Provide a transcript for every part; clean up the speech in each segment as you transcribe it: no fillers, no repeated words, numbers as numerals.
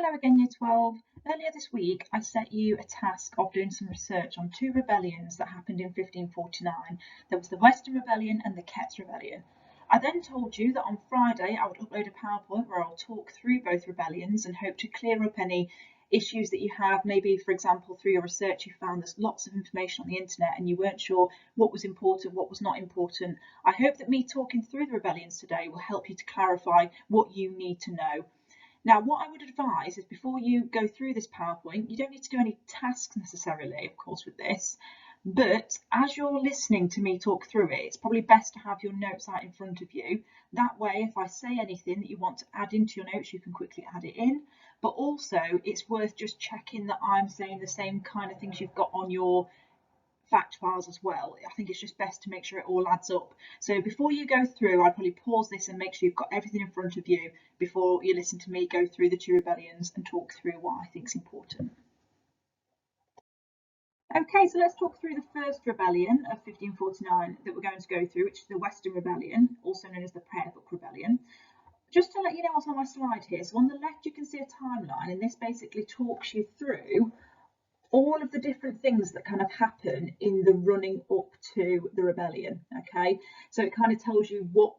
Hello again, Year 12. Earlier this week, I set you a task of doing some research on two rebellions that happened in 1549. There was the Western Rebellion and the Ketts Rebellion. I then told you that on Friday I would upload a PowerPoint where I'll talk through both rebellions and hope to clear up any issues that you have. Maybe, for example, through your research you found there's lots of information on the internet and you weren't sure what was important, what was not important. I hope that me talking through the rebellions today will help you to clarify what you need to know. Now, what I would advise is before you go through this PowerPoint, you don't need to do any tasks necessarily, of course, with this, but as you're listening to me talk through it, it's probably best to have your notes out in front of you. That way, if I say anything that you want to add into your notes, you can quickly add it in. But also, it's worth just checking that I'm saying the same kind of things you've got on your fact files as well. I think it's just best to make sure it all adds up. So before you go through, I'd probably pause this and make sure you've got everything in front of you before you listen to me go through the two rebellions and talk through what I think is important. Okay, so let's talk through the first rebellion of 1549 that we're going to go through, which is the Western Rebellion, also known as the Prayer Book Rebellion. Just to let you know what's on my slide here, so on the left you can see a timeline, and this basically talks you through all of the different things that kind of happen in the running up to the rebellion. Okay, so it kind of tells you what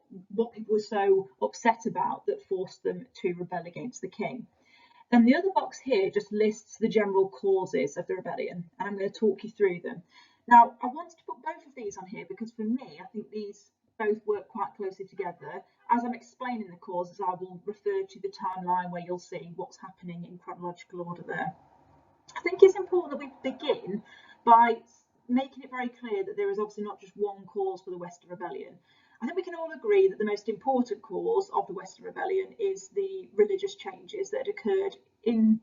people were so upset about that forced them to rebel against the king. Then the other box here just lists the general causes of the rebellion, and I'm going to talk you through them. Now, I wanted to put both of these on here because for me, I think these both work quite closely together. As I'm explaining the causes, I will refer to the timeline where you'll see what's happening in chronological order there. I think it's important that we begin by making it very clear that there is obviously not just one cause for the Western Rebellion. I think we can all agree that the most important cause of the Western Rebellion is the religious changes that occurred in,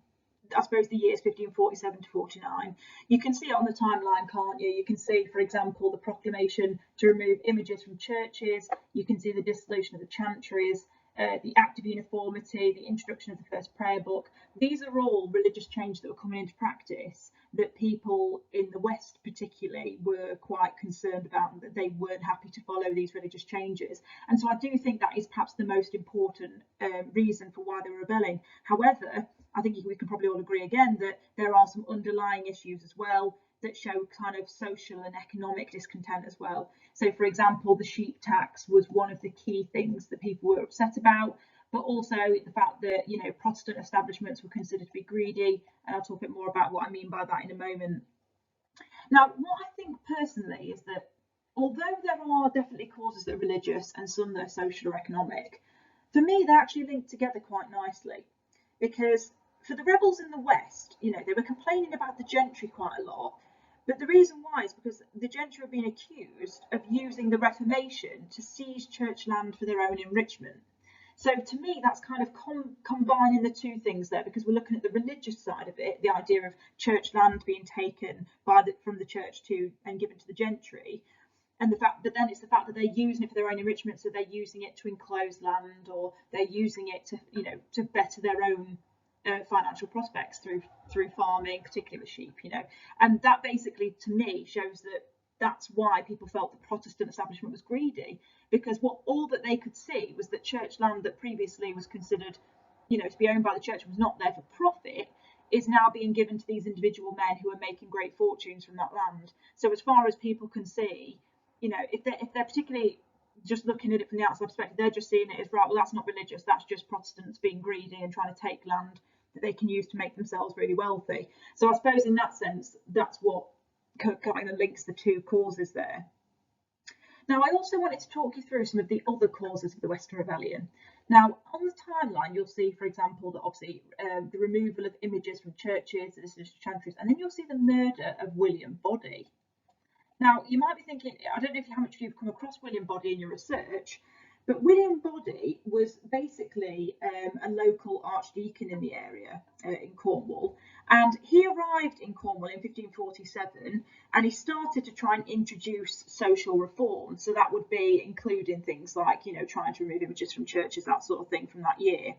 I suppose, the years 1547 to 49. You can see it on the timeline, can't you? You can see, for example, the proclamation to remove images from churches. You can see the dissolution of the chantries, the Act of Uniformity, the introduction of the first prayer book. These are all religious changes that were coming into practice that people in the West particularly were quite concerned about, and that they weren't happy to follow these religious changes. And so I do think that is perhaps the most important reason for why they were rebelling. However, I think we can probably all agree again that there are some underlying issues as well that show kind of social and economic discontent as well. So, for example, the sheep tax was one of the key things that people were upset about, but also the fact that, you know, Protestant establishments were considered to be greedy, and I'll talk a bit more about what I mean by that in a moment. Now, what I think personally is that although there are definitely causes that are religious and some that are social or economic, for me they actually link together quite nicely, because for the rebels in the West, you know, they were complaining about the gentry quite a lot. But the reason why is because the gentry have been accused of using the Reformation to seize church land for their own enrichment. So to me, that's kind of combining the two things there, because we're looking at the religious side of it, the idea of church land being taken from the church to and given to the gentry, and the fact that then it's the fact that they're using it for their own enrichment, so they're using it to enclose land, or they're using it to, you know, to better their own financial prospects through farming, particularly with sheep, you know. And that basically, to me, shows that that's why people felt the Protestant establishment was greedy, because all that they could see was that church land that previously was considered, you know, to be owned by the church and was not there for profit, is now being given to these individual men who are making great fortunes from that land. So as far as people can see, you know, if they're particularly just looking at it from the outside perspective, they're just seeing it as, right, well, that's not religious, that's just Protestants being greedy and trying to take land that they can use to make themselves really wealthy. So I suppose in that sense, that's what kind of links the two causes there. Now, I also wanted to talk you through some of the other causes of the Western Rebellion. Now, on the timeline, you'll see, for example, that obviously the removal of images from churches, the dissolution of chantries, and then you'll see the murder of William Body. Now, you might be thinking, I don't know how much of you have come across William Body in your research, but William Body was basically a local archdeacon in the area in Cornwall, and he arrived in Cornwall in 1547, and he started to try and introduce social reform. So that would be including things like, you know, trying to remove images from churches, that sort of thing from that year.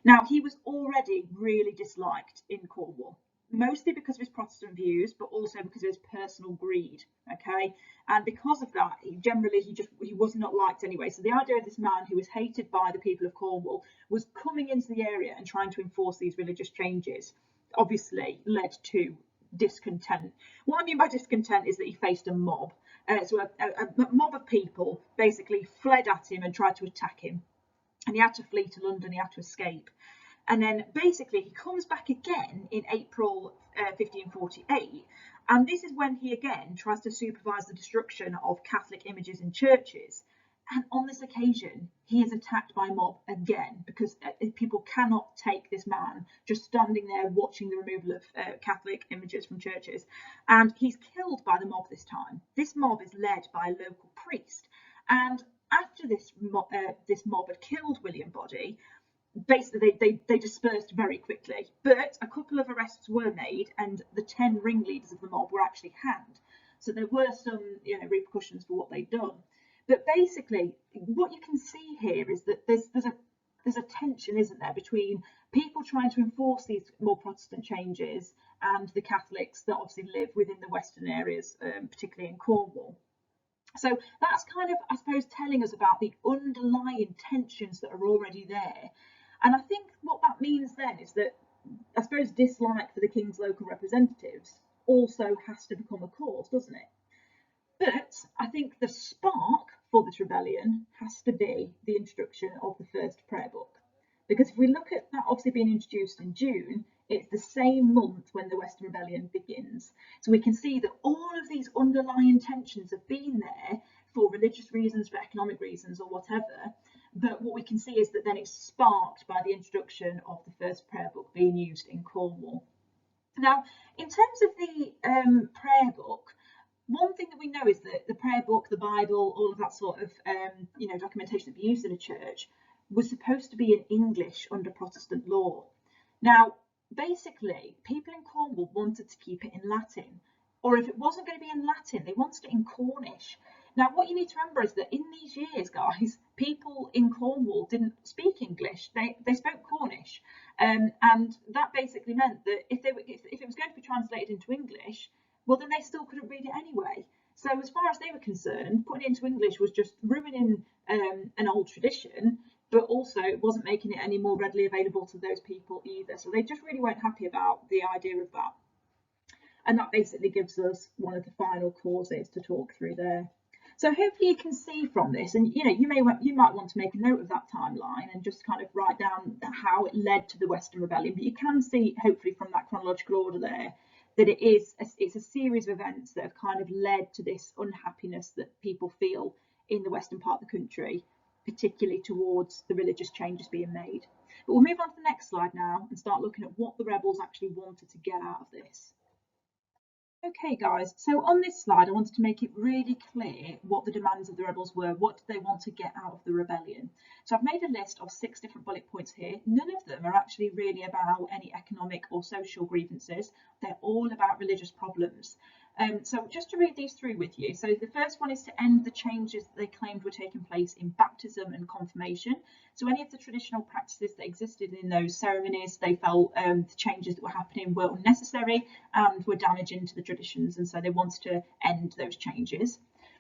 Now, he was already really disliked in Cornwall. mostly because of his Protestant views, but also because of his personal greed. Okay, and because of that, he was not liked anyway. So the idea of this man who was hated by the people of Cornwall was coming into the area and trying to enforce these religious changes, obviously led to discontent. What I mean by discontent is that he faced a mob. So a mob of people basically fled at him and tried to attack him, and he had to flee to London. He had to escape. And then basically he comes back again in April 1548, and this is when he again tries to supervise the destruction of Catholic images in churches. And on this occasion, he is attacked by a mob again, because people cannot take this man just standing there watching the removal of Catholic images from churches. And he's killed by the mob this time. This mob is led by a local priest. And after this mob had killed William Body, basically they dispersed very quickly. But a couple of arrests were made, and the 10 ringleaders of the mob were actually hanged. So there were some, repercussions for what they'd done. But basically, what you can see here is that there's a tension, isn't there, between people trying to enforce these more Protestant changes and the Catholics that obviously live within the western areas, particularly in Cornwall. So that's kind of, I suppose, telling us about the underlying tensions that are already there. And I think what that means then is that, I suppose, dislike for the King's local representatives also has to become a cause, doesn't it? But I think the spark for this rebellion has to be the introduction of the first prayer book. Because if we look at that obviously being introduced in June, it's the same month when the Western Rebellion begins. So we can see that all of these underlying tensions have been there for religious reasons, for economic reasons, or whatever. But what we can see is that then it's sparked by the introduction of the first prayer book being used in Cornwall. Now, in terms of the prayer book, one thing that we know is that the prayer book, the Bible, all of that sort of documentation that we use in a church was supposed to be in English under Protestant law. Now, basically, people in Cornwall wanted to keep it in Latin, or if it wasn't going to be in Latin, they wanted it in Cornish. Now, what you need to remember is that in these years, guys, people in Cornwall didn't speak English; they spoke Cornish, and that basically meant that if it was going to be translated into English, well, then they still couldn't read it anyway. So as far as they were concerned, putting it into English was just ruining an old tradition, but also it wasn't making it any more readily available to those people either. So they just really weren't happy about the idea of that. And that basically gives us one of the final causes to talk through there. So hopefully you can see from this, and you might want to make a note of that timeline and just kind of write down how it led to the Western Rebellion. But you can see, hopefully, from that chronological order there, that it's a series of events that have kind of led to this unhappiness that people feel in the western part of the country, particularly towards the religious changes being made. But we'll move on to the next slide now and start looking at what the rebels actually wanted to get out of this. Okay guys, so on this slide I wanted to make it really clear what the demands of the rebels were. What did they want to get out of the rebellion? So I've made a list of 6 different bullet points here. None of them are actually really about any economic or social grievances. They're all about religious problems. So just to read these through with you. So the first one is to end the changes that they claimed were taking place in baptism and confirmation. So any of the traditional practices that existed in those ceremonies, they felt the changes that were happening were unnecessary and were damaging to the traditions, and so they wanted to end those changes.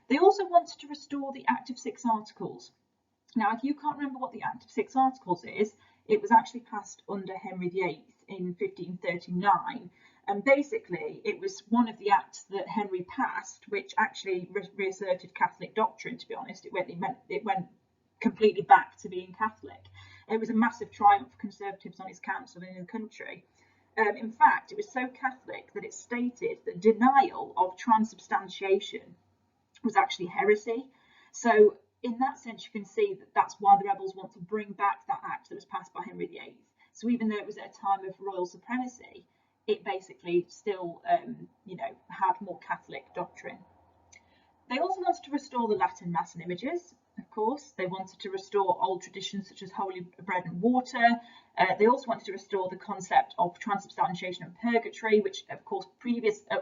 They also wanted to restore the Act of 6 Articles. Now, if you can't remember what the Act of 6 Articles is, it was actually passed under Henry VIII in 1539. And basically, it was one of the acts that Henry passed, which actually reasserted Catholic doctrine, to be honest. It went completely back to being Catholic. It was a massive triumph for Conservatives on his council and in the country. In fact, it was so Catholic that it stated that denial of transubstantiation was actually heresy. So in that sense, you can see that that's why the rebels want to bring back that act that was passed by Henry VIII. So even though it was at a time of royal supremacy, it basically still, had more Catholic doctrine. They also wanted to restore the Latin Mass and images, of course. They wanted to restore old traditions such as holy bread and water. They also wanted to restore the concept of transubstantiation and purgatory, which, of course,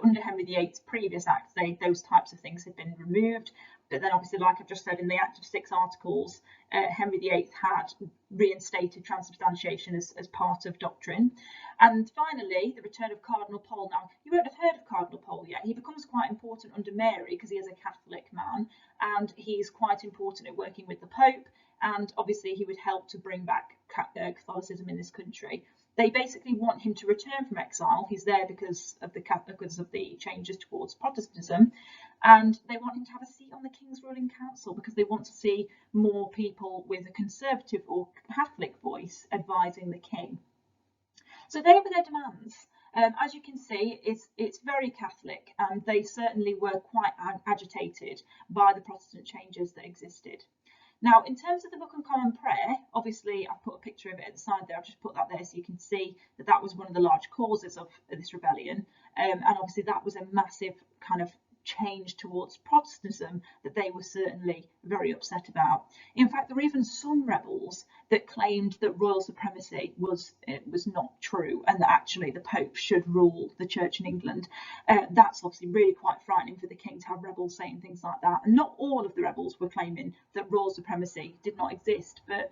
under Henry VIII's previous acts, those types of things had been removed. But then obviously, like I've just said, in the Act of 6 Articles, Henry VIII had reinstated transubstantiation as part of doctrine. And finally, the return of Cardinal Pole. Now, you won't have heard of Cardinal Pole yet. He becomes quite important under Mary because he is a Catholic man, and he's quite important at working with the Pope, and obviously he would help to bring back Catholicism in this country. They basically want him to return from exile. He's there because of the changes towards Protestantism, and they want him to have a seat on the King's ruling council because they want to see more people with a conservative or Catholic voice advising the king. So they were their demands. As you can see, it's very Catholic, and they certainly were quite agitated by the Protestant changes that existed. Now, in terms of the Book on Common Prayer, obviously I've put a picture of it at the side there. I've just put that there so you can see that that was one of the large causes of this rebellion. And obviously that was a massive kind of change towards Protestantism that they were certainly very upset about. In fact, there were even some rebels that claimed that royal supremacy was not true, and that actually the Pope should rule the Church in England. That's obviously really quite frightening for the king to have rebels saying things like that. And not all of the rebels were claiming that royal supremacy did not exist, but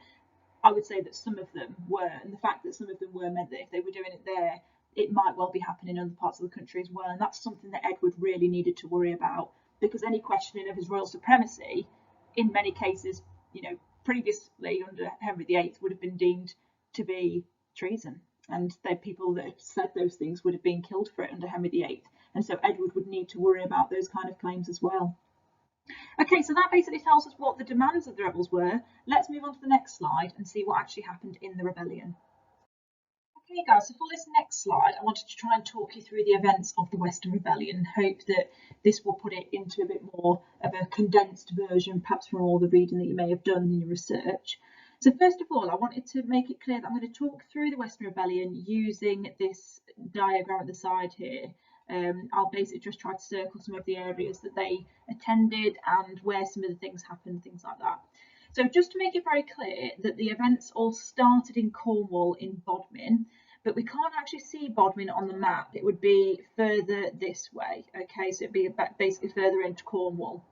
I would say that some of them were, and the fact that some of them were meant that if they were doing it there, it might well be happening in other parts of the country as well. And that's something that Edward really needed to worry about, because any questioning of his royal supremacy, in many cases, previously under Henry VIII, would have been deemed to be treason. And the people that said those things would have been killed for it under Henry VIII. And so Edward would need to worry about those kind of claims as well. Okay, so that basically tells us what the demands of the rebels were. Let's move on to the next slide and see what actually happened in the rebellion. Okay guys, so for this next slide, I wanted to try and talk you through the events of the Western Rebellion. Hope that this will put it into a bit more of a condensed version, perhaps from all the reading that you may have done in your research. So first of all, I wanted to make it clear that I'm going to talk through the Western Rebellion using this diagram at the side here. I'll basically just try to circle some of the areas that they attended and where some of the things happened, things like that. So just to make it very clear that the events all started in Cornwall in Bodmin, but we can't actually see Bodmin on the map. It would be further this way, okay? So it'd be basically further into Cornwall.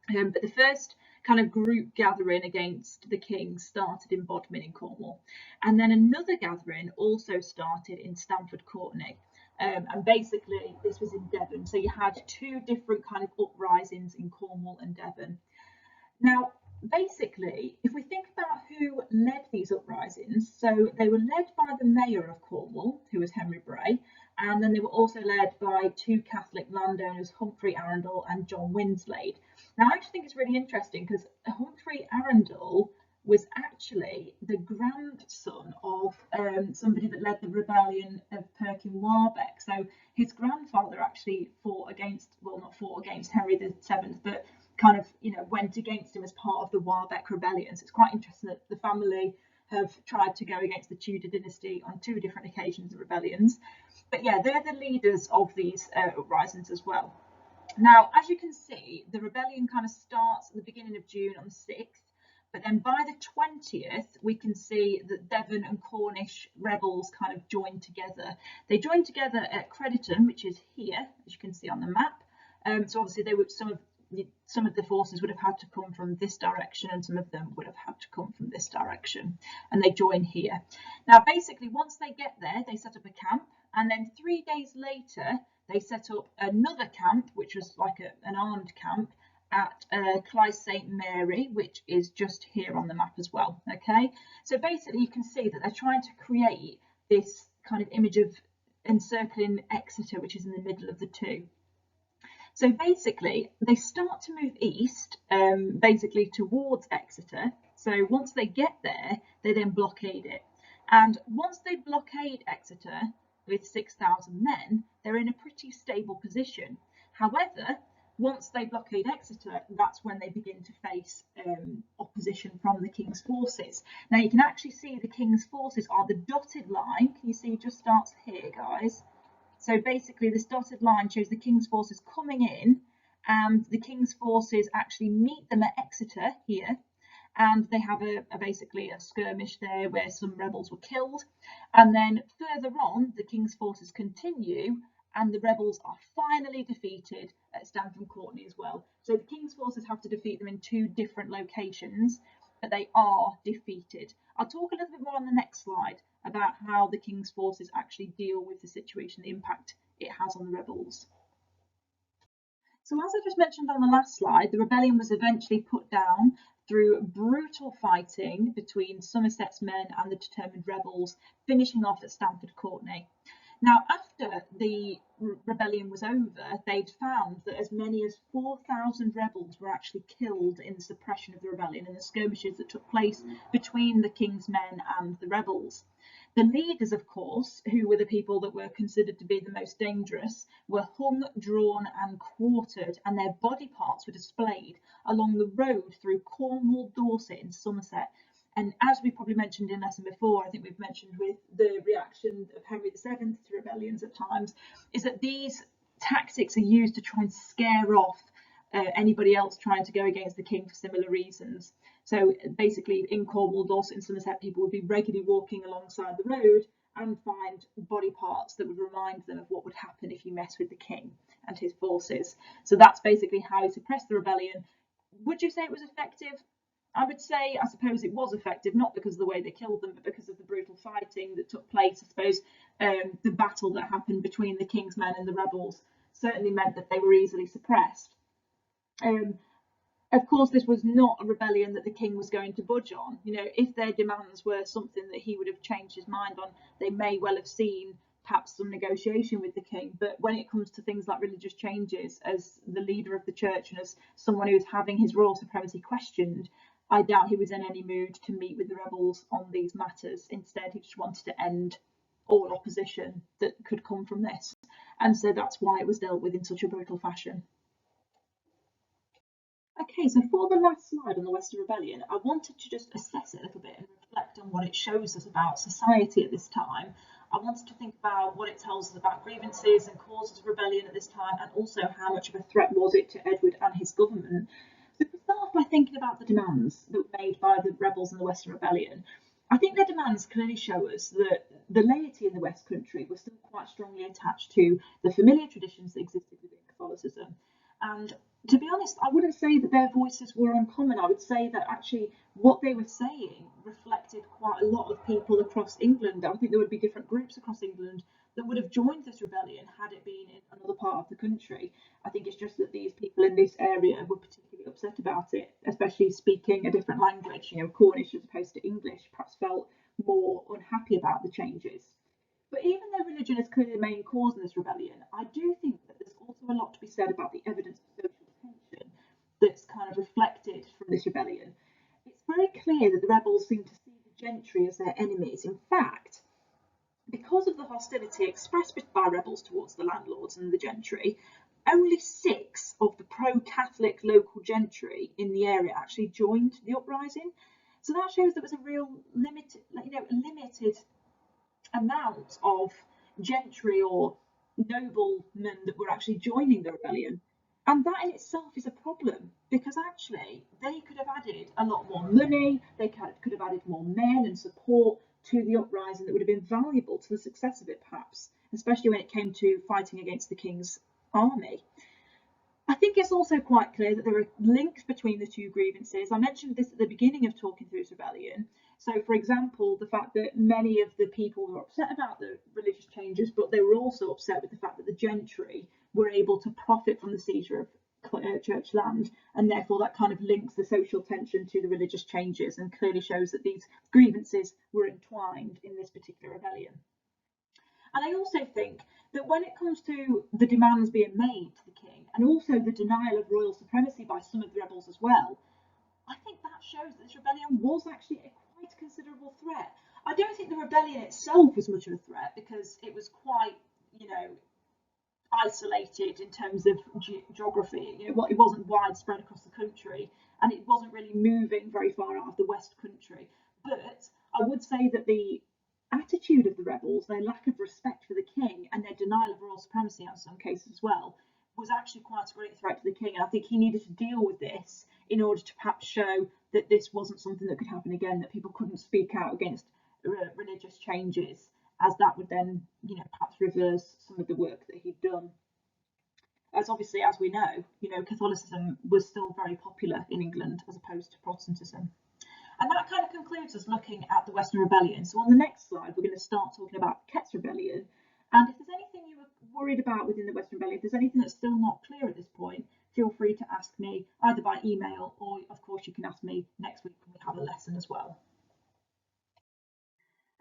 But the first kind of group gathering against the king started in Bodmin in Cornwall. And then another gathering also started in Stamford Courtenay. And basically this was in Devon. So you had two different kind of uprisings in Cornwall and Devon. Now, basically, if we think about who led these uprisings, so they were led by the mayor of Cornwall, who was Henry Bray, and then they were also led by two Catholic landowners, Humphrey Arundel and John Winslade. Now, I actually think it's really interesting because Humphrey Arundel was actually the grandson of somebody that led the rebellion of Perkin Warbeck. So his grandfather actually fought against, well, not fought against Henry VII, but kind of, went against him as part of the Warbeck rebellion. So it's quite interesting that the family have tried to go against the Tudor dynasty on two different occasions of rebellions. But yeah, they're the leaders of these uprisings as well. Now, as you can see, the rebellion kind of starts at the beginning of June on the 6th, but then by the 20th, we can see that Devon and Cornish rebels kind of joined together. They joined together at Crediton, which is here, as you can see on the map. So obviously they were some of the forces would have had to come from this direction, and some of them would have had to come from this direction, and they join here. Now basically once they get there, they set up a camp, and then 3 days later they set up another camp, which was like an armed camp at Clyde St Mary, which is just here on the map as well. Okay, so basically you can see that they're trying to create this kind of image of encircling Exeter, which is in the middle of the two. So basically, they start to move east, basically towards Exeter. So once they get there, they then blockade it. And once they blockade Exeter with 6,000 men, they're in a pretty stable position. However, once they blockade Exeter, that's when they begin to face opposition from the king's forces. Now you can actually see the king's forces are the dotted line. Can you see it just starts here, guys? So basically this dotted line shows the king's forces coming in, and the king's forces actually meet them at Exeter here, and they have basically a skirmish there where some rebels were killed. And then further on, the king's forces continue and the rebels are finally defeated at Stamford Courtenay as well. So the king's forces have to defeat them in 2 different locations, but they are defeated. I'll talk a little bit more on the next slide about how the king's forces actually deal with the situation, the impact it has on the rebels. So as I just mentioned on the last slide, the rebellion was eventually put down through brutal fighting between Somerset's men and the determined rebels, finishing off at Stamford Courtenay. Now, after the rebellion was over, they'd found that as many as 4,000 rebels were actually killed in the suppression of the rebellion and the skirmishes that took place between the king's men and the rebels. The leaders, of course, who were the people that were considered to be the most dangerous, were hung, drawn and quartered, and their body parts were displayed along the road through Cornwall, Dorset and Somerset. And as we probably mentioned in lesson before, I think we've mentioned with the reaction of Henry VII to rebellions at times, is that these tactics are used to try and scare off anybody else trying to go against the king for similar reasons. So basically in Cornwall, Dorset and Somerset, people would be regularly walking alongside the road and find body parts that would remind them of what would happen if you mess with the king and his forces. So that's basically how he suppressed the rebellion. Would you say it was effective? I would say, I suppose it was effective, not because of the way they killed them, but because of the brutal fighting that took place. I suppose the battle that happened between the king's men and the rebels certainly meant that they were easily suppressed. Of course, this was not a rebellion that the king was going to budge on. You know, if their demands were something that he would have changed his mind on, they may well have seen perhaps some negotiation with the king. But when it comes to things like religious changes, as the leader of the church and as someone who's having his royal supremacy questioned, I doubt he was in any mood to meet with the rebels on these matters. Instead, he just wanted to end all opposition that could come from this. And so that's why it was dealt with in such a brutal fashion. Okay, so for the last slide on the Western Rebellion, I wanted to just assess it a little bit and reflect on what it shows us about society at this time. I wanted to think about what it tells us about grievances and causes of rebellion at this time, and also how much of a threat was it to Edward and his government. So if we start off by thinking about the demands that were made by the rebels in the Western Rebellion, I think their demands clearly show us that the laity in the West Country was still quite strongly attached to the familiar traditions that existed within Catholicism. And to be honest, I wouldn't say that their voices were uncommon. I would say that actually what they were saying reflected quite a lot of people across England. I think there would be different groups across England that would have joined this rebellion had it been in another part of the country. I think it's just that these people in this area were particularly upset about it, especially speaking a different language, you know, Cornish as opposed to English, perhaps felt more unhappy about the changes. But even though religion is clearly the main cause in this rebellion, I do think that there's also a lot to be said about the evidence of social tension that's kind of reflected from this rebellion. It's very clear that the rebels seem to see the gentry as their enemies. In fact, because of the hostility expressed by rebels towards the landlords and the gentry, only 6 of the pro-Catholic local gentry in the area actually joined the uprising. So that shows there was a real limited amount of gentry or noblemen that were actually joining the rebellion. And that in itself is a problem, because actually they could have added a lot more money, they could have added more men and support to the uprising that would have been valuable to the success of it, perhaps, especially when it came to fighting against the king's army. I think it's also quite clear that there are links between the 2 grievances. I mentioned this at the beginning of talking through this rebellion. So, for example, the fact that many of the people were upset about the religious changes, but they were also upset with the fact that the gentry were able to profit from the seizure of church land, and therefore that kind of links the social tension to the religious changes and clearly shows that these grievances were entwined in this particular rebellion. And I also think that when it comes to the demands being made to the king, and also the denial of royal supremacy by some of the rebels as well, I think that shows that this rebellion was actually a quite considerable threat. I don't think the rebellion itself was much of a threat, because it was quite, isolated in terms of geography. It wasn't widespread across the country, and it wasn't really moving very far out of the West Country. But I would say that the attitude of the rebels, their lack of respect for the king, and their denial of royal supremacy in some cases as well, was actually quite a great threat to the king. And I think he needed to deal with this in order to perhaps show that this wasn't something that could happen again, that people couldn't speak out against religious changes as that would then, perhaps reverse some of the work that he'd done. As obviously, as we know, Catholicism was still very popular in England as opposed to Protestantism. And that kind of concludes us looking at the Western Rebellion. So on the next slide, we're going to start talking about Ketts Rebellion. And if there's anything you were worried about within the Western Rebellion, if there's anything that's still not clear at this point, feel free to ask me either by email or, of course, you can ask me next week when we have a lesson as well.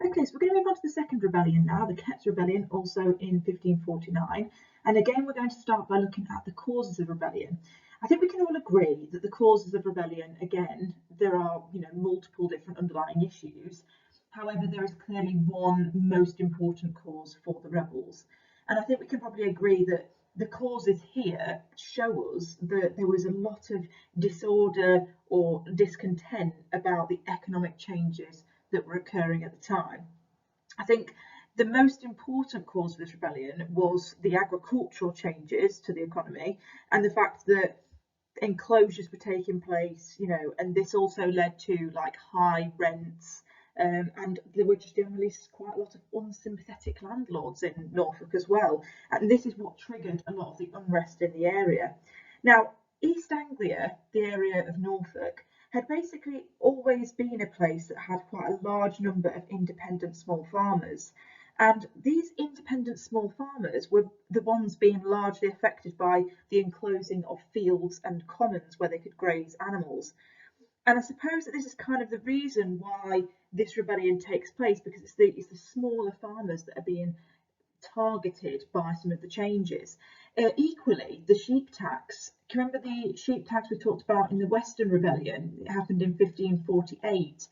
Okay, so we're going to move on to the second rebellion now, the Ketts Rebellion, also in 1549. And again, we're going to start by looking at the causes of rebellion. I think we can all agree that the causes of rebellion, again, there are multiple different underlying issues. However, there is clearly one most important cause for the rebels. And I think we can probably agree that the causes here show us that there was a lot of disorder or discontent about the economic changes that were occurring at the time. I think the most important cause of this rebellion was the agricultural changes to the economy and the fact that enclosures were taking place, and this also led to like high rents, and there were just generally quite a lot of unsympathetic landlords in Norfolk as well, and this is what triggered a lot of the unrest in the area. Now, East Anglia, the area of Norfolk, had basically always been a place that had quite a large number of independent small farmers. And these independent small farmers were the ones being largely affected by the enclosing of fields and commons where they could graze animals. And I suppose that this is kind of the reason why this rebellion takes place, because it's the smaller farmers that are being targeted by some of the changes. Equally, the sheep tax. Do you remember the sheep tax we talked about in the Western Rebellion? It happened in 1548.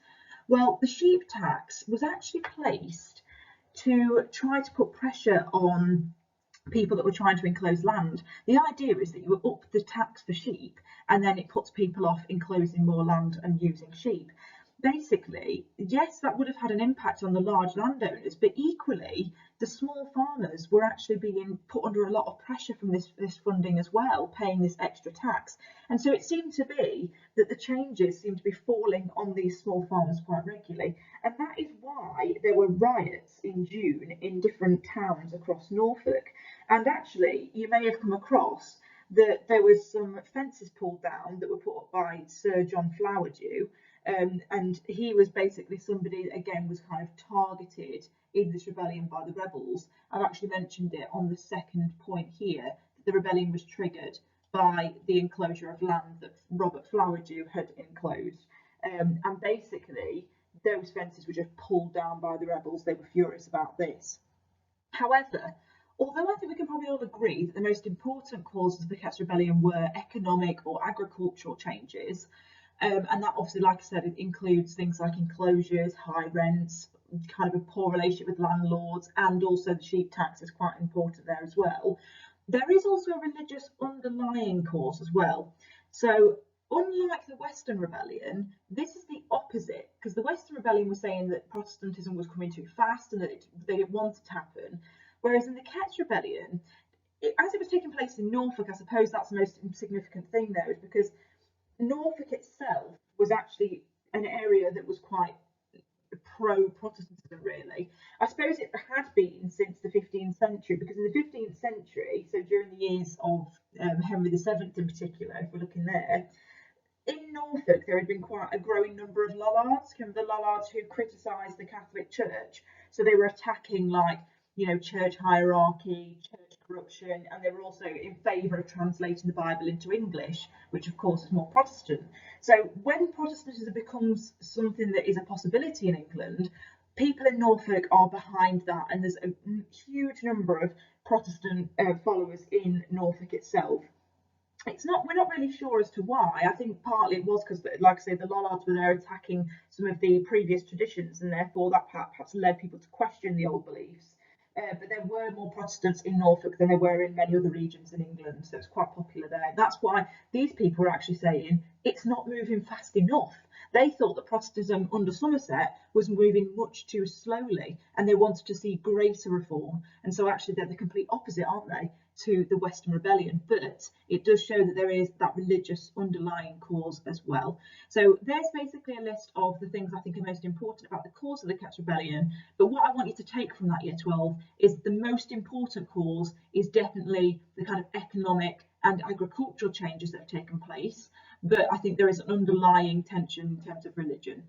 Well, the sheep tax was actually placed to try to put pressure on people that were trying to enclose land. The idea is that you up the tax for sheep and then it puts people off enclosing more land and using sheep. Basically, yes, that would have had an impact on the large landowners, but equally, the small farmers were actually being put under a lot of pressure from this funding as well, paying this extra tax. And so it seemed to be that the changes seemed to be falling on these small farmers quite regularly. And that is why there were riots in June in different towns across Norfolk. And actually, you may have come across that there was some fences pulled down that were put up by Sir John Flowerdew. And he was basically somebody that, again, was kind of targeted in this rebellion by the rebels. I've actually mentioned it on the second point here, that the rebellion was triggered by the enclosure of land that Robert Flowerdew had enclosed. And basically, those fences were just pulled down by the rebels. They were furious about this. However, although I think we can probably all agree that the most important causes of the Ketts Rebellion were economic or agricultural changes, and that obviously, like I said, it includes things like enclosures, high rents, kind of a poor relationship with landlords, and also the sheep tax is quite important there as well. There is also a religious underlying cause as well. So unlike the Western Rebellion, this is the opposite, because the Western Rebellion was saying that Protestantism was coming too fast and that they didn't want it to happen. Whereas in the Ketts Rebellion, as it was taking place in Norfolk, I suppose that's the most significant thing there, is because Norfolk itself was actually an area that was quite pro-Protestantism, really. I suppose it had been since the 15th century, because in the 15th century, so during the years of Henry VII in particular, if we're looking there, in Norfolk there had been quite a growing number of Lollards, the Lollards who criticised the Catholic Church. So they were attacking, like, church hierarchy, church corruption, and they were also in favour of translating the Bible into English, which of course is more Protestant. So when Protestantism becomes something that is a possibility in England, people in Norfolk are behind that, and there's a huge number of Protestant followers in Norfolk itself. We're not really sure as to why. I think partly it was because, like I say, the Lollards were there attacking some of the previous traditions, and therefore that perhaps led people to question the old beliefs. But there were more Protestants in Norfolk than there were in many other regions in England, so it's quite popular there. That's why these people are actually saying it's not moving fast enough. They thought that Protestantism under Somerset was moving much too slowly, and they wanted to see greater reform. And so actually they're the complete opposite, aren't they, to the Western Rebellion? But it does show that there is that religious underlying cause as well. So there's basically a list of the things I think are most important about the cause of the Ketts Rebellion. But what I want you to take from that Year 12 is the most important cause is definitely the kind of economic and agricultural changes that have taken place. But I think there is an underlying tension in terms of religion.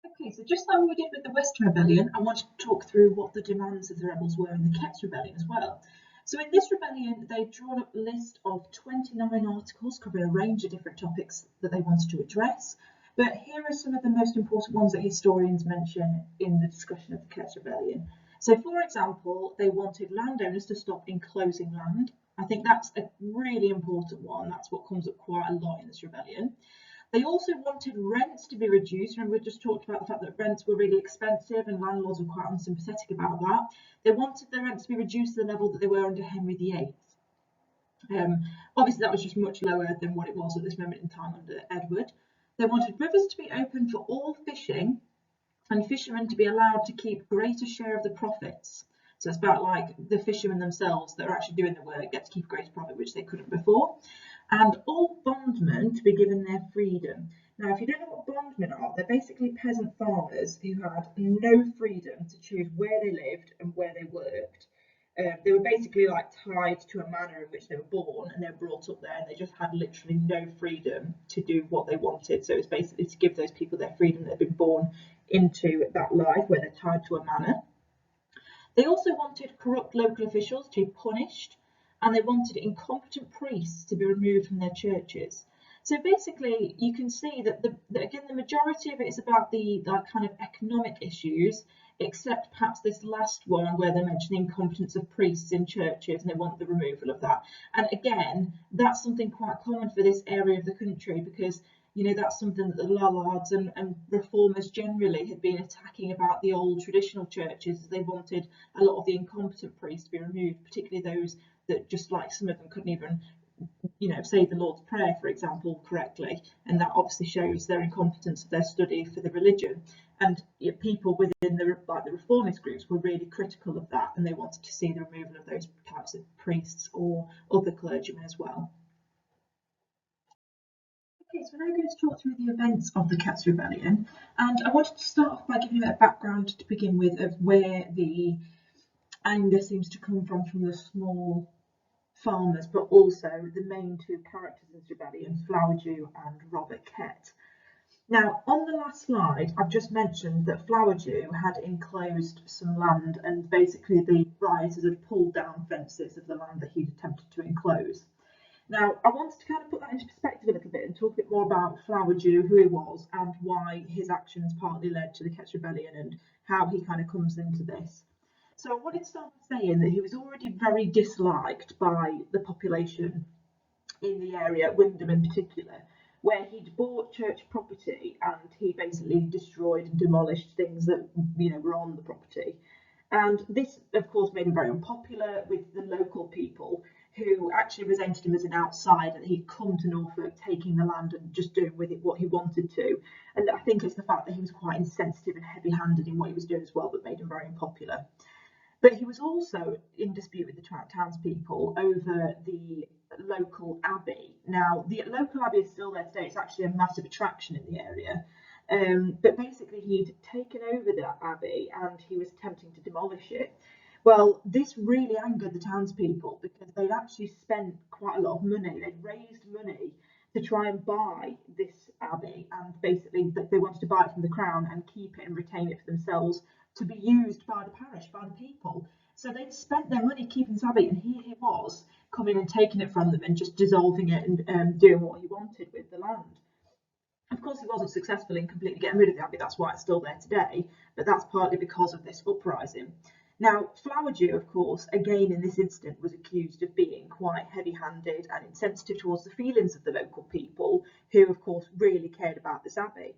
Okay, so just like we did with the Western Rebellion, I want to talk through what the demands of the rebels were in the Ketts Rebellion as well. So in this rebellion, they've drawn up a list of 29 articles covering a range of different topics that they wanted to address. But here are some of the most important ones that historians mention in the discussion of the Ketts Rebellion. So for example, they wanted landowners to stop enclosing land. I think that's a really important one. That's what comes up quite a lot in this rebellion. They also wanted rents to be reduced. Remember, we just talked about the fact that rents were really expensive and landlords were quite unsympathetic about that. They wanted the rents to be reduced to the level that they were under Henry VIII. Obviously, that was just much lower than what it was at this moment in time under Edward. They wanted rivers to be open for all fishing and fishermen to be allowed to keep greater share of the profits. So it's about like the fishermen themselves that are actually doing the work get to keep a greater profit, which they couldn't before. And all bondmen to be given their freedom. Now, if you don't know what bondmen are, they're basically peasant farmers who had no freedom to choose where they lived and where they worked. They were basically like tied to a manor in which they were born, and they were brought up there, and they just had literally no freedom to do what they wanted. So it's basically to give those people their freedom that had been born into that life where they're tied to a manor. They also wanted corrupt local officials to be punished, and they wanted incompetent priests to be removed from their churches. So basically, you can see that again, the majority of it is about the kind of economic issues, except perhaps this last one where they mention the incompetence of priests in churches, and they want the removal of that. And again, that's something quite common for this area of the country, because that's something that the Lollards and reformers generally had been attacking about the old traditional churches. They wanted a lot of the incompetent priests to be removed, particularly those that just like some of them couldn't even say the Lord's Prayer, for example, correctly, and that obviously shows their incompetence of their study for the religion. And people within the reformist groups were really critical of that, and they wanted to see the removal of those types of priests or other clergymen as well. Okay, so now I'm going to talk through the events of the Ketts Rebellion, and I wanted to start off by giving you a background to begin with of where the anger seems to come from the small farmers, but also the main two characters in this rebellion, Flowerdew and Robert Kett. Now, on the last slide, I've just mentioned that Flowerdew had enclosed some land, and basically the rioters had pulled down fences of the land that he'd attempted to enclose. Now, I wanted to kind of put that into perspective a little bit and talk a bit more about Flowerdew, who he was, and why his actions partly led to the Ketts Rebellion and how he kind of comes into this. So I wanted to start by saying that he was already very disliked by the population in the area, Wymondham in particular, where he'd bought church property and he basically destroyed and demolished things that were on the property. And this, of course, made him very unpopular with the local people, who actually resented him as an outsider, that he'd come to Norfolk taking the land and just doing with it what he wanted to. And I think it's the fact that he was quite insensitive and heavy-handed in what he was doing as well that made him very unpopular. But he was also in dispute with the townspeople over the local abbey. Now, the local abbey is still there today. It's actually a massive attraction in the area. But basically, he'd taken over that abbey and he was attempting to demolish it. Well, this really angered the townspeople because they'd actually spent quite a lot of money. They'd raised money to try and buy this abbey, and basically they wanted to buy it from the crown and keep it and retain it for themselves to be used by the parish, by the people. So they'd spent their money keeping this abbey, and here he was coming and taking it from them and just dissolving it and doing what he wanted with the land. Of course, he wasn't successful in completely getting rid of the abbey. That's why it's still there today, but that's partly because of this uprising. Now, Flowerdew, of course, again in this incident was accused of being quite heavy-handed and insensitive towards the feelings of the local people, who, of course, really cared about this abbey.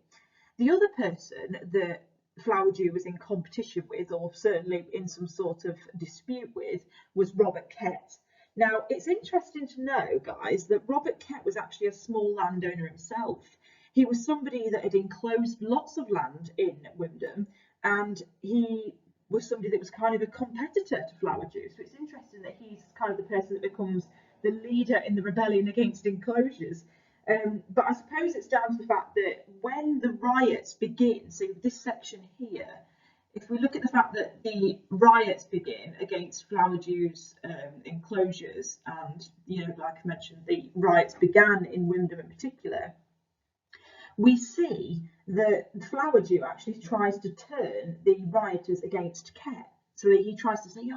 The other person that Flowerdew was in competition with, or certainly in some sort of dispute with, was Robert Kett. Now, it's interesting to know, guys, that Robert Kett was actually a small landowner himself. He was somebody that had enclosed lots of land in Wymondham, and he was somebody that was kind of a competitor to Flowerdew. So it's interesting that he's kind of the person that becomes the leader in the rebellion against enclosures. But I suppose it's down to the fact that when the riots begin, so this section here, if we look at the fact that the riots begin against Flowerdew's enclosures, and like I mentioned, the riots began in Wymondham in particular, we see that Flowerdew actually tries to turn the rioters against Kett. So he tries to say,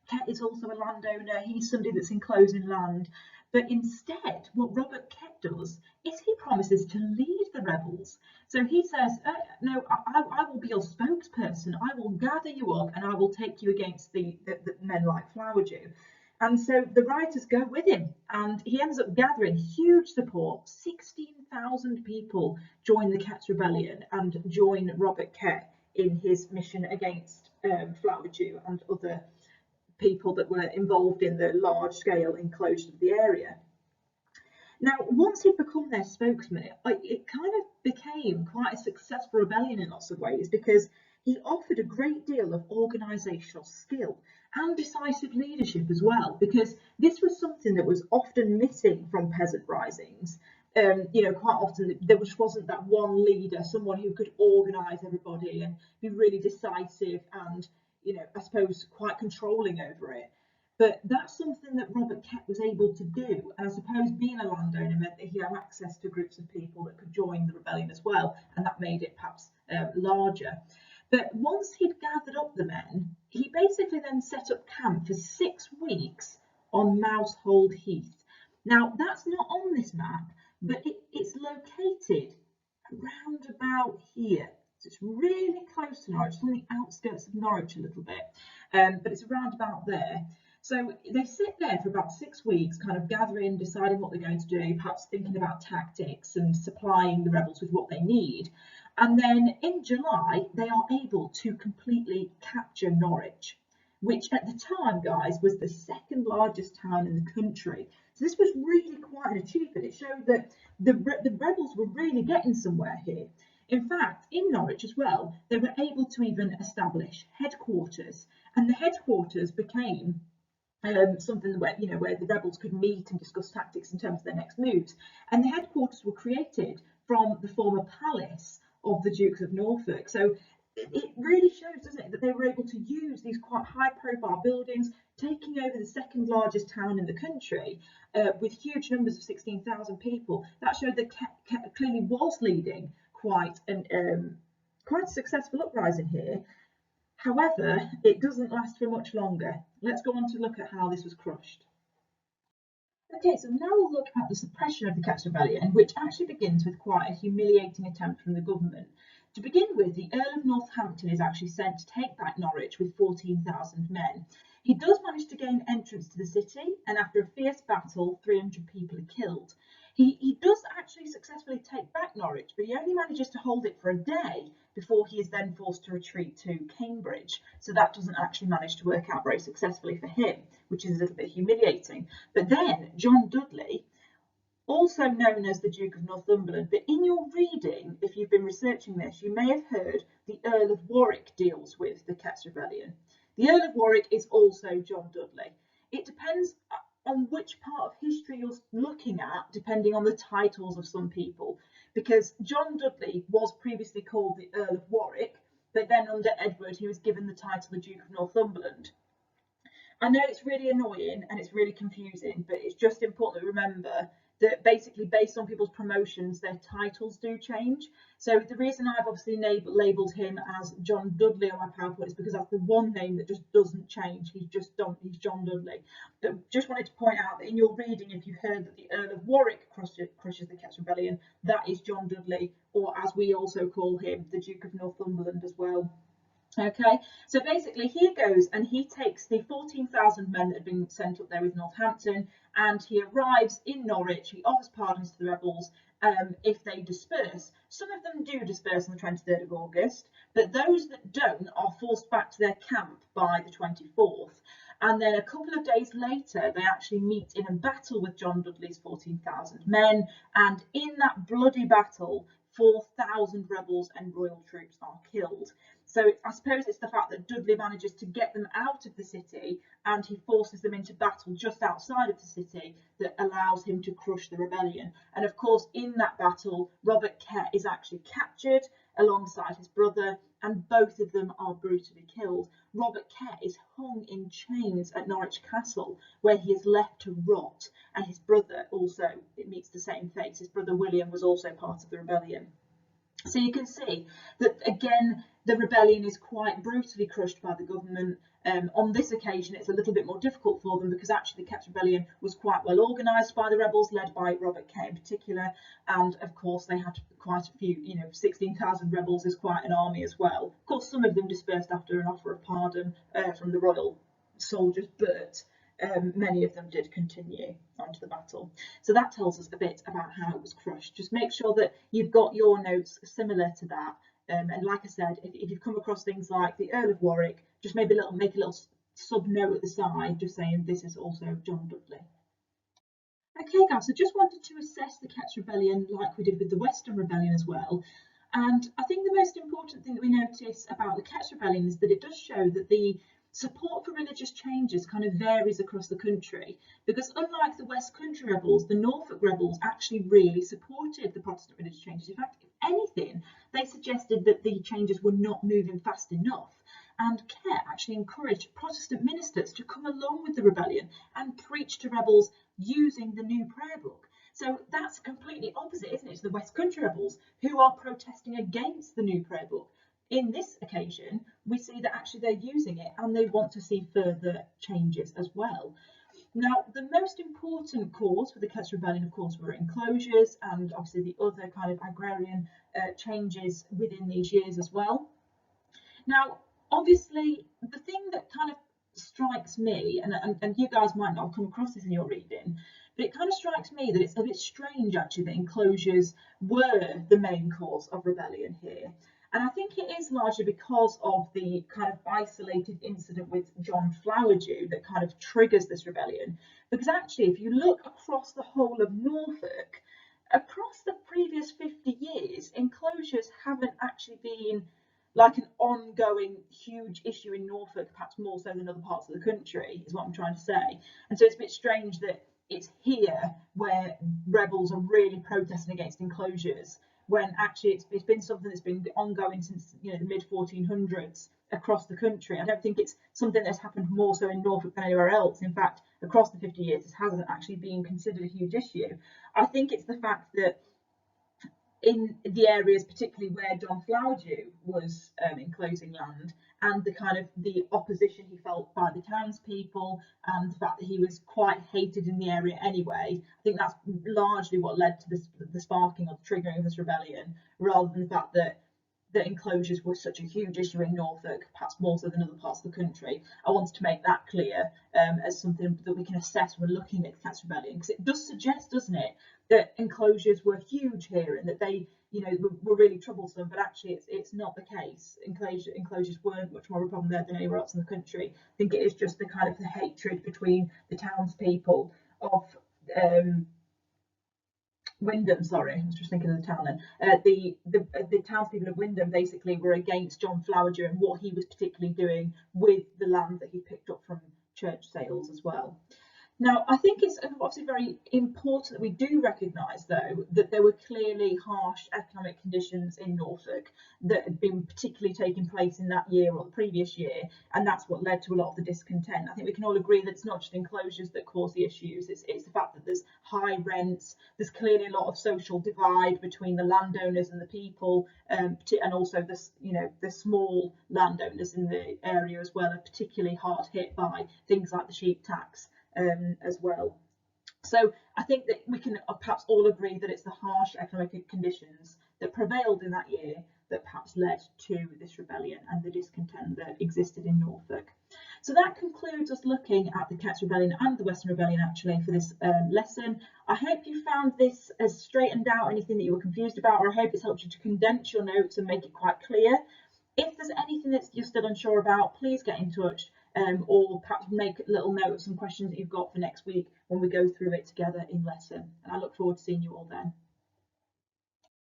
Kett is also a landowner, he's somebody that's enclosing land. But instead, what Robert Kett does is he promises to lead the rebels. So he says, no, I will be your spokesperson, I will gather you up and I will take you against the men like Flowerdew. And so the rioters go with him, and he ends up gathering huge support. 16,000 people join the Ketts rebellion and join Robert Kett in his mission against Flowerdew and other people that were involved in the large-scale enclosure of the area. Now, once he'd become their spokesman, it kind of became quite a successful rebellion in lots of ways, because he offered a great deal of organisational skill and decisive leadership as well, because this was something that was often missing from peasant risings. Quite often there just wasn't that one leader, someone who could organise everybody and be really decisive and, I suppose quite controlling over it. But that's something that Robert Kett was able to do, and I suppose being a landowner meant that he had access to groups of people that could join the rebellion as well, and that made it perhaps larger. But once he'd gathered up the men, he basically then set up camp for 6 weeks on Mousehold Heath. Now, that's not on this map, but it's located around about here. So it's really close to Norwich, it's on the outskirts of Norwich a little bit, but it's around about there. So they sit there for about 6 weeks, kind of gathering, deciding what they're going to do, perhaps thinking about tactics and supplying the rebels with what they need. And then in July, they are able to completely capture Norwich, which at the time, guys, was the second largest town in the country. So this was really quite an achievement. It showed that the rebels were really getting somewhere here. In fact, in Norwich as well, they were able to even establish headquarters, and the headquarters became something where the rebels could meet and discuss tactics in terms of their next moves. And the headquarters were created from the former palace of the Dukes of Norfolk. So it really shows, doesn't it, that they were able to use these quite high-profile buildings, taking over the second largest town in the country with huge numbers of 16,000 people. That showed that Kett clearly was leading quite a successful uprising here. However, it doesn't last for much longer. Let's go on to look at how this was crushed. Okay, so now we'll look at the suppression of the Ketts rebellion, which actually begins with quite a humiliating attempt from the government. To begin with, the Earl of Northampton is actually sent to take back Norwich with 14,000 men. He does manage to gain entrance to the city, and after a fierce battle, 300 people are killed. He does actually successfully take back Norwich, but he only manages to hold it for a day before he is then forced to retreat to Cambridge. So that doesn't actually manage to work out very successfully for him, which is a little bit humiliating. But then John Dudley, also known as the Duke of Northumberland, but in your reading, if you've been researching this, you may have heard the Earl of Warwick deals with the Ketts rebellion. The Earl of Warwick is also John Dudley. It depends on which part of history you're looking at, depending on the titles of some people, because John Dudley was previously called the Earl of Warwick, but then under Edward he was given the title the Duke of Northumberland. I know it's really annoying and it's really confusing, but it's just important to remember that basically based on people's promotions, their titles do change. So the reason I've obviously labelled him as John Dudley on my PowerPoint is because that's the one name that just doesn't change. He's John Dudley. But just wanted to point out that in your reading, if you heard that the Earl of Warwick crushes the Ketts rebellion, that is John Dudley, or as we also call him, the Duke of Northumberland as well. Okay, so basically he goes and he takes the 14,000 men that had been sent up there with Northampton, and he arrives in Norwich, he offers pardons to the rebels, if they disperse. Some of them do disperse on the 23rd of August, but those that don't are forced back to their camp by the 24th. And then a couple of days later, they actually meet in a battle with John Dudley's 14,000 men. And in that bloody battle, 4,000 rebels and royal troops are killed. So I suppose it's the fact that Dudley manages to get them out of the city and he forces them into battle just outside of the city that allows him to crush the rebellion. And of course, in that battle, Robert Kett is actually captured alongside his brother, and both of them are brutally killed. Robert Kett is hung in chains at Norwich Castle, where he is left to rot, and his brother also meets the same fate. His brother William was also part of the rebellion. So you can see that, again, the rebellion is quite brutally crushed by the government. On this occasion, it's a little bit more difficult for them because actually the Ketts rebellion was quite well organised by the rebels, led by Robert Kett in particular. And of course, they had quite a few, 16,000 rebels is quite an army as well. Of course, some of them dispersed after an offer of pardon from the royal soldiers, but many of them did continue onto the battle. So that tells us a bit about how it was crushed. Just make sure that you've got your notes similar to that. And like I said, if you've come across things like the Earl of Warwick, just maybe make a little sub note at the side, just saying this is also John Dudley. Okay guys, so just wanted to assess the Ketts rebellion like we did with the Western rebellion as well. And I think the most important thing that we notice about the Ketts rebellion is that it does show that the support for religious changes kind of varies across the country, because unlike the West Country rebels, the Norfolk rebels actually really supported the Protestant religious changes. In fact, if anything, they suggested that the changes were not moving fast enough. And Kett actually encouraged Protestant ministers to come along with the rebellion and preach to rebels using the new prayer book. So that's completely opposite, isn't it, to the West Country rebels who are protesting against the new prayer book. In this occasion, we see that actually they're using it and they want to see further changes as well. Now, the most important cause for the Ketts rebellion, of course, were enclosures and obviously the other kind of agrarian changes within these years as well. Now, obviously, the thing that kind of strikes me, and you guys might not have come across this in your reading, but it kind of strikes me that it's a bit strange actually that enclosures were the main cause of rebellion here. And I think it is largely because of the kind of isolated incident with John Flowerdew that kind of triggers this rebellion. Because actually, if you look across the whole of Norfolk, across the previous 50 years, enclosures haven't actually been like an ongoing huge issue in Norfolk, perhaps more so than other parts of the country, is what I'm trying to say. And so it's a bit strange that it's here where rebels are really protesting against enclosures, when actually it's been something that's been ongoing since the mid 1400s across the country. I don't think it's something that's happened more so in Norfolk than anywhere else. In fact, across the 50 years, this hasn't actually been considered a huge issue. I think it's the fact that in the areas, particularly where John Flowerdew was enclosing land, and the kind of the opposition he felt by the townspeople, and the fact that he was quite hated in the area anyway, I think that's largely what led to the sparking or the triggering of this rebellion, rather than the fact that the enclosures were such a huge issue in Norfolk, perhaps more so than other parts of the country. I wanted to make that clear as something that we can assess when looking at the Ketts rebellion, because it does suggest, doesn't it, that enclosures were huge here and that they, were really troublesome, but actually it's not the case. Enclosures weren't much more of a problem there than anywhere else in the country. I think it is just the kind of the hatred between the townspeople of Wyndham, sorry, I was just thinking of the town then. The townspeople of Wyndham basically were against John Flowerdew and what he was particularly doing with the land that he picked up from church sales as well. Now, I think it's obviously very important that we do recognise, though, that there were clearly harsh economic conditions in Norfolk that had been particularly taking place in that year or the previous year, and that's what led to a lot of the discontent. I think we can all agree that it's not just enclosures that cause the issues, it's the fact that there's high rents, there's clearly a lot of social divide between the landowners and the people, and also the small landowners in the area as well are particularly hard hit by things like the sheep tax. As well. So I think that we can perhaps all agree that it's the harsh economic conditions that prevailed in that year that perhaps led to this rebellion and the discontent that existed in Norfolk. So that concludes us looking at the Ketts Rebellion and the Western Rebellion actually for this lesson. I hope you found this as straightened out anything that you were confused about, or I hope it's helped you to condense your notes and make it quite clear. If there's anything that you're still unsure about, please get in touch, or perhaps make a little note of some questions that you've got for next week when we go through it together in lesson. And I look forward to seeing you all then.